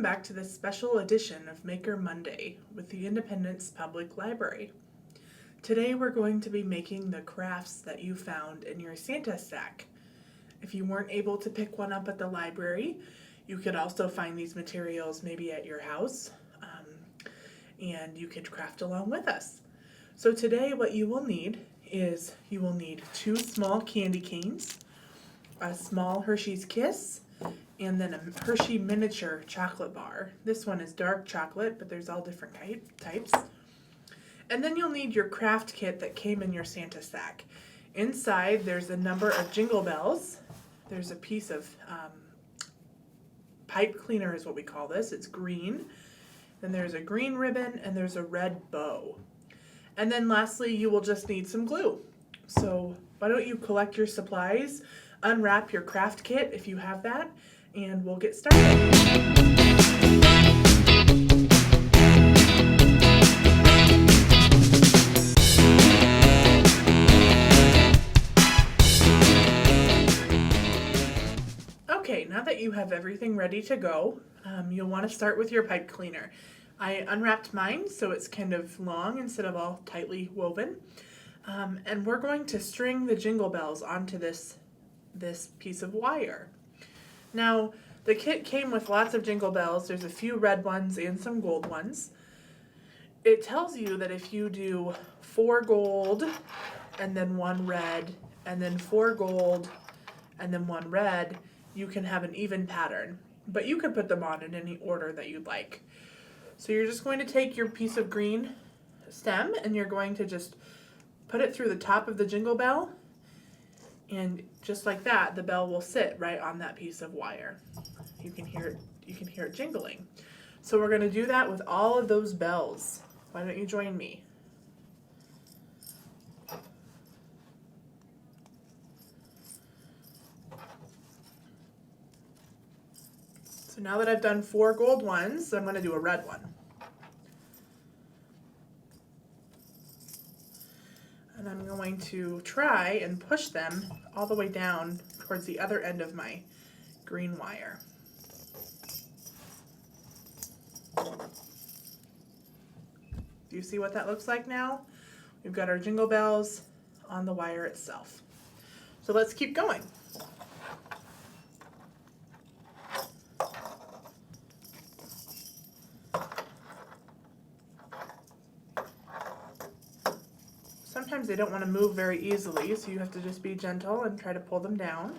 back to this special edition of Maker Monday with the Independence Public Library. Today we're going to be making the crafts that you found in your Santa sack. If you weren't able to pick one up at the library, you could also find these materials maybe at your house, and you could craft along with us. So today what you will need is you will need 2 small candy canes, a small Hershey's Kiss, and then a Hershey miniature chocolate bar. This one is dark chocolate, but there's all different types. And then you'll need your craft kit that came in your Santa sack. Inside there's a number of jingle bells. There's a piece of pipe cleaner is what we call this. It's green. Then there's a green ribbon and there's a red bow. And then lastly, you will just need some glue. So why don't you collect your supplies, unwrap your craft kit if you have that, and we'll get started. Okay, now that you have everything ready to go, you'll want to start with your pipe cleaner. I unwrapped mine so it's kind of long instead of all tightly woven. And we're going to string the jingle bells onto this piece of wire. Now, the kit came with lots of jingle bells. There's a few red ones and some gold ones. It tells you that if you do 4 gold and then 1 red and then 4 gold and then 1 red, you can have an even pattern. But you can put them on in any order that you'd like. So you're just going to take your piece of green stem and you're going to just put it through the top of the jingle bell, and just like that, the bell will sit right on that piece of wire. You can hear it jingling. So we're going to do that with all of those bells. Why don't you join me? So now that I've done 4 gold ones, I'm going to do a red one. And I'm going to try and push them all the way down towards the other end of my green wire. Do you see what that looks like now? We've got our jingle bells on the wire itself. So let's keep going. Sometimes they don't want to move very easily, so you have to just be gentle and try to pull them down.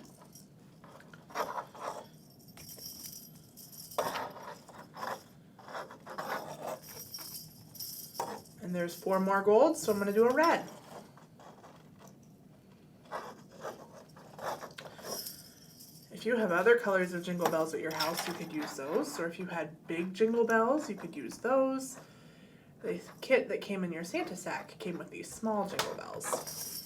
And there's 4 more golds, so I'm going to do a red. If you have other colors of jingle bells at your house, you could use those. Or if you had big jingle bells, you could use those. The kit that came in your Santa sack came with these small jingle bells.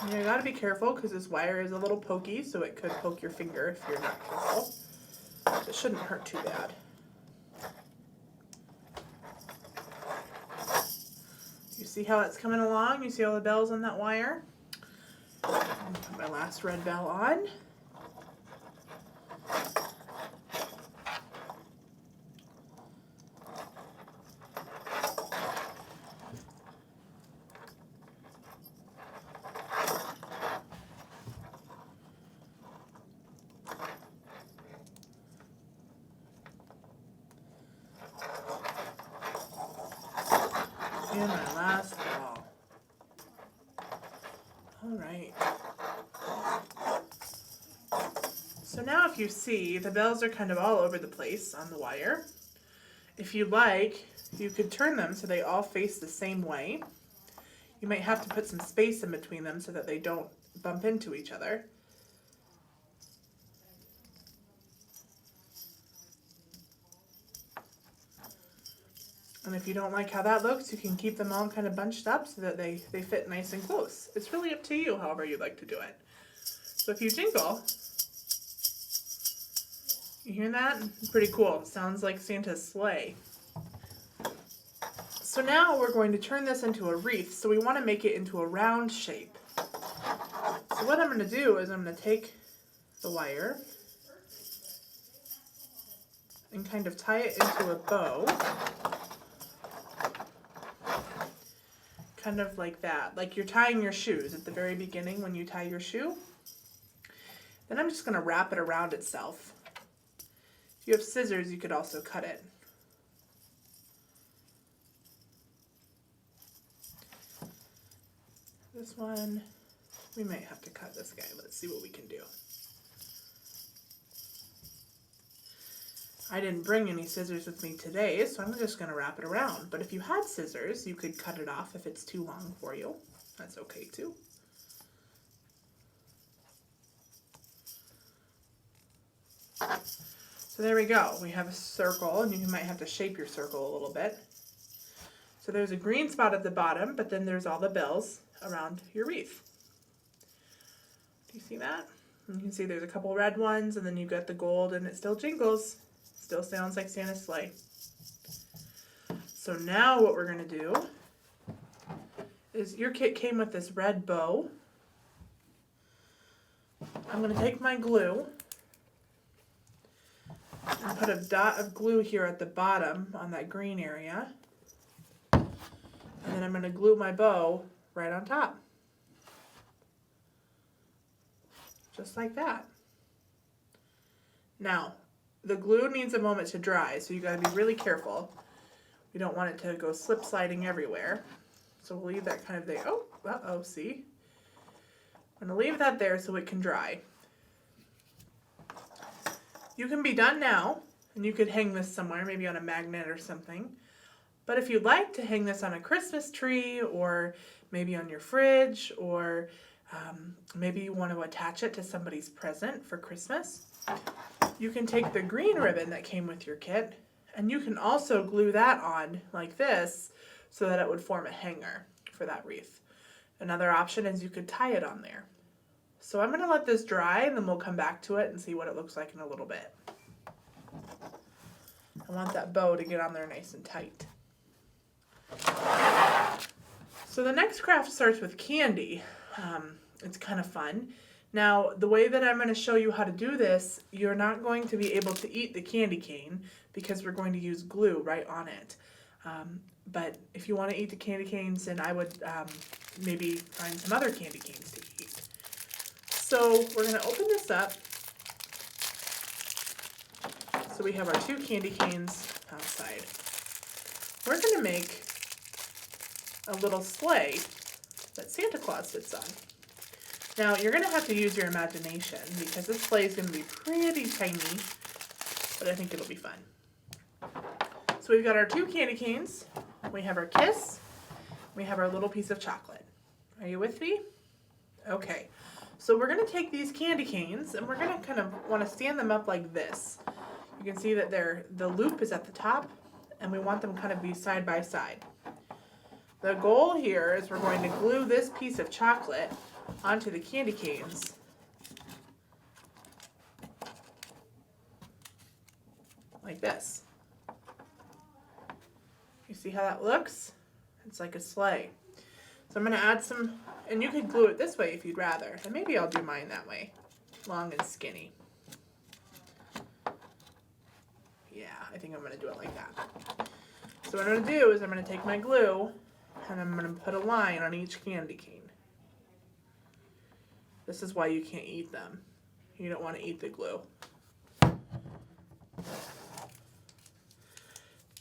And you gotta be careful because this wire is a little pokey, so it could poke your finger if you're not careful. It shouldn't hurt too bad. You see how it's coming along? You see all the bells on that wire? Put my last red bell on. And my last bell. All right. So now if you see, the bells are kind of all over the place on the wire. If you like, you could turn them so they all face the same way. You might have to put some space in between them so that they don't bump into each other. And if you don't like how that looks, you can keep them all kind of bunched up so that they fit nice and close. It's really up to you, however you'd like to do it. So if you jingle, you hear that? Pretty cool. It sounds like Santa's sleigh. So now we're going to turn this into a wreath, so we want to make it into a round shape. So what I'm going to do is I'm going to take the wire and kind of tie it into a bow. Kind of like that, like you're tying your shoes at the very beginning when you tie your shoe. Then I'm just going to wrap it around itself. If you have scissors, you could also cut it. This one, we might have to cut this guy. Let's see what we can do. I didn't bring any scissors with me today, so I'm just going to wrap it around. But if you had scissors, you could cut it off if it's too long for you. That's okay too. So there we go. We have a circle, and you might have to shape your circle a little bit. So there's a green spot at the bottom, but then there's all the bells around your wreath. Do you see that? And you can see there's a couple red ones, and then you've got the gold, and it still jingles. Still sounds like Santa's sleigh. So now what we're going to do is your kit came with this red bow. I'm going to take my glue and put a dot of glue here at the bottom on that green area. And then I'm going to glue my bow right on top. Just like that. Now, the glue needs a moment to dry, so you got to be really careful. We don't want it to go slip sliding everywhere. So we'll leave that kind of there. Oh, uh-oh, see? I'm going to leave that there so it can dry. You can be done now, and you could hang this somewhere, maybe on a magnet or something. But if you'd like to hang this on a Christmas tree, or maybe on your fridge, or maybe you want to attach it to somebody's present for Christmas, you can take the green ribbon that came with your kit, and you can also glue that on like this so that it would form a hanger for that wreath. Another option is you could tie it on there. So I'm going to let this dry, and then we'll come back to it and see what it looks like in a little bit. I want that bow to get on there nice and tight. So the next craft starts with candy. It's kind of fun. Now, the way that I'm going to show you how to do this, you're not going to be able to eat the candy cane because we're going to use glue right on it. But if you want to eat the candy canes, then I would maybe find some other candy canes to eat. So we're going to open this up. So we have our 2 candy canes outside. We're going to make a little sleigh that Santa Claus sits on. Now, you're going to have to use your imagination because this sleigh is going to be pretty tiny, but I think it'll be fun. So we've got our 2 candy canes, we have our kiss, we have our little piece of chocolate. Are you with me? Okay, so we're going to take these candy canes and we're going to kind of want to stand them up like this. You can see that the loop is at the top, and we want them kind of be side by side. The goal here is we're going to glue this piece of chocolate onto the candy canes. Like this. You see how that looks? It's like a sleigh. So I'm going to add some, and you could glue it this way if you'd rather. And maybe I'll do mine that way. Long and skinny. Yeah, I think I'm going to do it like that. So what I'm going to do is I'm going to take my glue and I'm going to put a line on each candy cane. This is why you can't eat them. You don't want to eat the glue.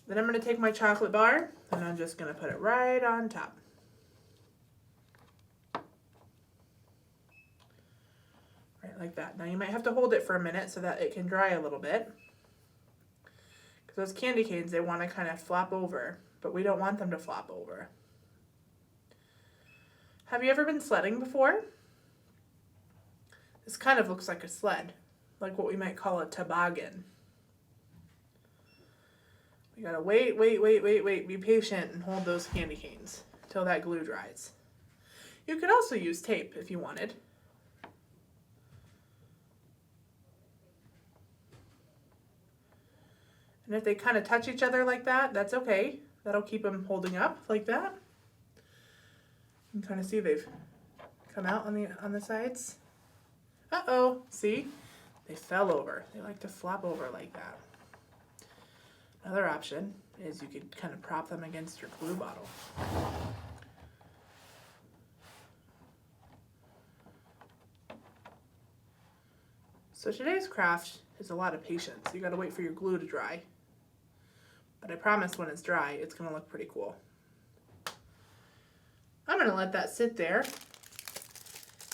Then I'm going to take my chocolate bar and I'm just going to put it right on top. Right like that. Now you might have to hold it for a minute so that it can dry a little bit. Because those candy canes, they want to kind of flop over, but we don't want them to flop over. Have you ever been sledding before? This kind of looks like a sled, like what we might call a toboggan. We gotta wait, be patient and hold those candy canes until that glue dries. You could also use tape if you wanted. And if they kind of touch each other like that, that's okay. That'll keep them holding up like that. You can kind of see they've come out on the sides. Uh-oh, see? They fell over. They like to flop over like that. Another option is you could kind of prop them against your glue bottle. So today's craft is a lot of patience. You gotta wait for your glue to dry. But I promise when it's dry, it's gonna look pretty cool. I'm gonna let that sit there,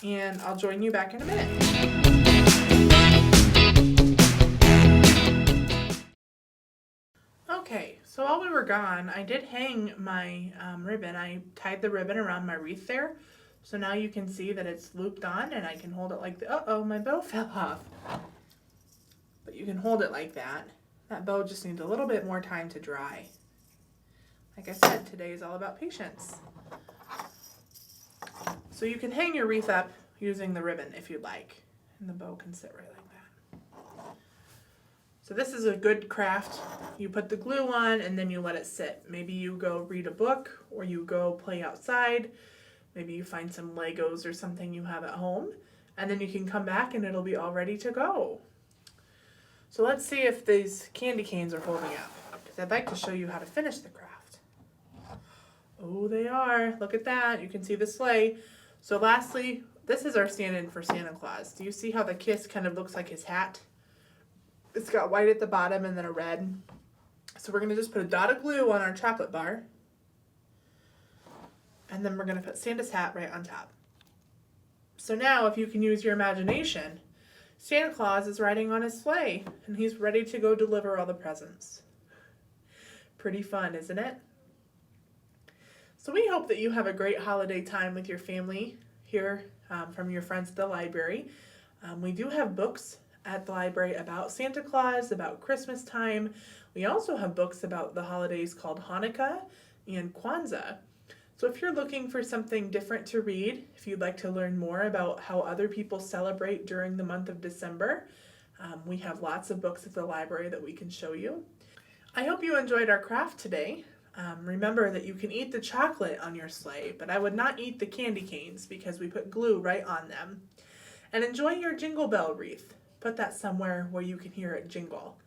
and I'll join you back in a minute. Okay, so while we were gone, I did hang my ribbon. I tied the ribbon around my wreath there. So now you can see that it's looped on and I can hold it like the, uh-oh, my bow fell off. But you can hold it like that. That bow just needs a little bit more time to dry. Like I said, today is all about patience. So you can hang your wreath up using the ribbon if you'd like. And the bow can sit right like that. So this is a good craft. You put the glue on and then you let it sit. Maybe you go read a book or you go play outside. Maybe you find some Legos or something you have at home, and then you can come back and it'll be all ready to go. So let's see if these candy canes are holding up, because I'd like to show you how to finish the craft. Oh, they are. Look at that. You can see the sleigh. So lastly, this is our stand-in for Santa Claus. Do you see how the kiss kind of looks like his hat? It's got white at the bottom and then a red. So we're going to just put a dot of glue on our chocolate bar. And then we're going to put Santa's hat right on top. So now, if you can use your imagination, Santa Claus is riding on his sleigh, and he's ready to go deliver all the presents. Pretty fun, isn't it? So we hope that you have a great holiday time with your family here from your friends at the library. We do have books at the library about Santa Claus, about Christmas time. We also have books about the holidays called Hanukkah and Kwanzaa. So if you're looking for something different to read, if you'd like to learn more about how other people celebrate during the month of December, we have lots of books at the library that we can show you. I hope you enjoyed our craft today. Remember that you can eat the chocolate on your sleigh, but I would not eat the candy canes because we put glue right on them. And enjoy your Jingle Bell wreath. Put that somewhere where you can hear it jingle.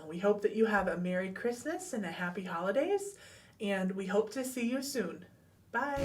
We hope that you have a Merry Christmas and a Happy Holidays, and we hope to see you soon. Bye.